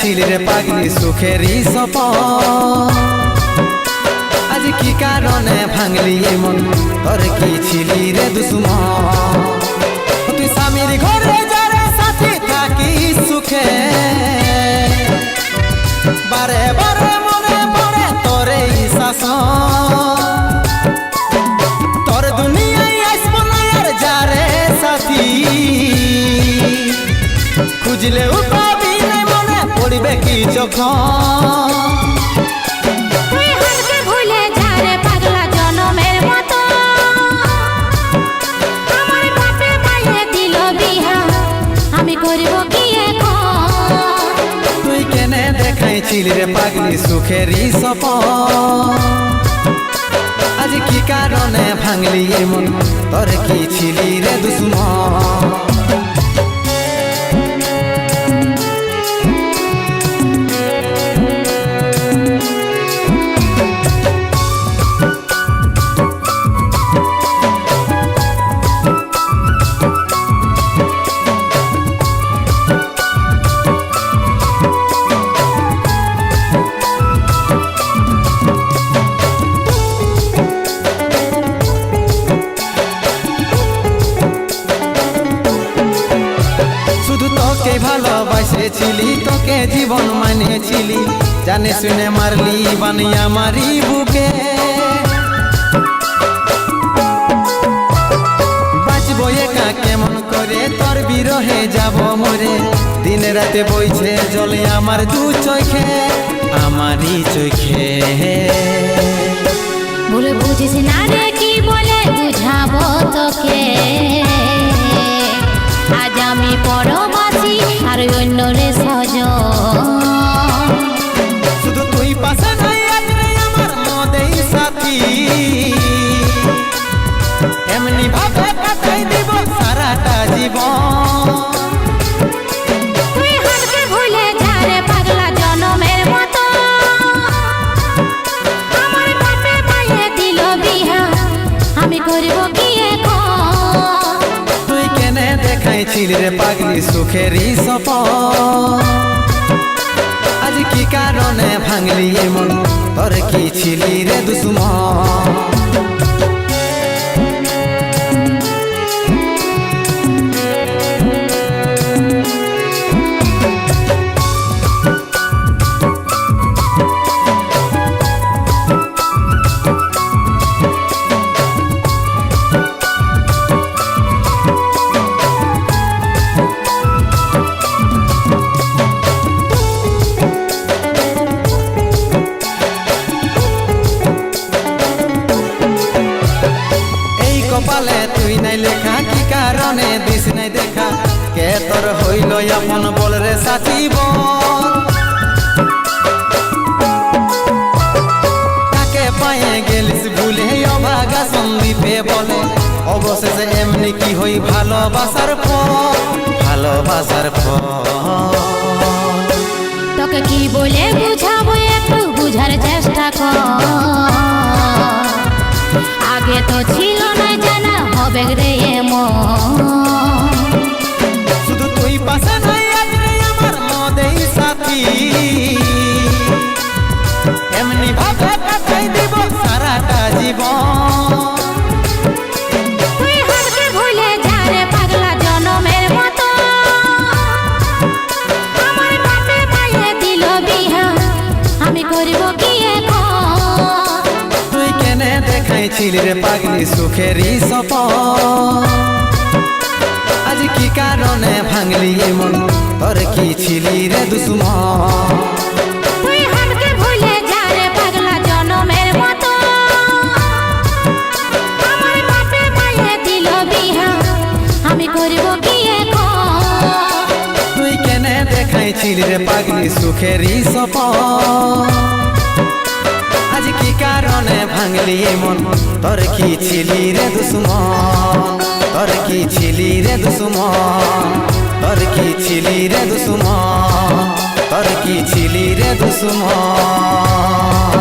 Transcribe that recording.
দেখাইছিল রে পাগলি সুখেরই সপন আজ কি কারণে ভাঙলি মন তোর কি ছিলি রে দুশ্মন তুই স্বামীর ঘরে যারে সাথী থাকি সুখে বারে বারে মনে পড়ে তোর এই শাসন তোর দুনিয়ায় আসবো না আর যারে সাথী খুঁজলে পাবি না মনে পড়বে কি যখন দেখাইছিল রে পাগলি সুখেরই সপন আজ কি কারণে ভাঙলি মন তোর কি ছিলি রে দুশ্মন ভালোবাসেছিলি তোকে জীবন মানেছিলি জানে শুনে মারলি বানিয়া মারি বুকে বাঁচবো একা কেমন করে তোর বিরহে যাব মরে দিন রাতে বইছে জলে আমার দু চোখে আমারই চোখে বলে বুঝিস না রে কি বলে বুঝাবো তোকে আজ আমি পরবাসী আর অন্য রে সজন শুধু তুই পাশে নাই আজ রে আমার মদেই সাথী এমনি ভাবে কাটাই দিব সারাটা জীবন তুই হারকে ভুলে যা রে পাগলা জনমের মতো আমার বাপে মায়ে দিল বিহা আমি করব কি এখন তুই কেনে দেখাইছিল রে পাগলি সুখেরই সপন আজ কি কারণে ভাঙলি মন তোর কি ছিলি রে দুশ্মন কপালে তুই নাই লেখা কি কারণে দিস নাই দেখা কে তোর হইল আপন বল রে সাথী বল তাকে পায়ে গেলিস ভুলে অভাগা সন্দীপে বলে অবশেষে এমনি কি হই ভালোবাসার ফল ভালোবাসার ফল তোকে কি বলে বুঝাবো একটু বুঝার চেষ্টা কর আগে তো ছিল না জানা হবে রে এমন শুধু তুই পাশে নাই আজ রে আমার মদেই সাথী এমনি ভাবে কাটাই দিব সারাটা জীবন তুই হারকে ভুলে যা রে পাগলা জনমের মতো আমার বাপে মায়ে দিল বিহা আমি করব কি এখন তুই কেনে দেখাইছিল রে পাগলি সুখেরই সপন আজ কি কারণে ভাঙলি মন তোর কি ছিলি রে দুশ্মন তুই হারকে ভুলে যা রে পাগলা জনমের মতো আমার বাপে মায়ে দিল বিহা আমি করব কি এখন তুই কেনে দেখাইছিল রে পাগলি সুখেরই সপন আজ কি কারণে ভাঙলি মন তোর কি ছিলি রে দুশ্মন তোর কি ছিলি রে দুশ্মন তোর কি ছিলি রে দুশ্মন তোর কি ছিলি রে দুশ্মন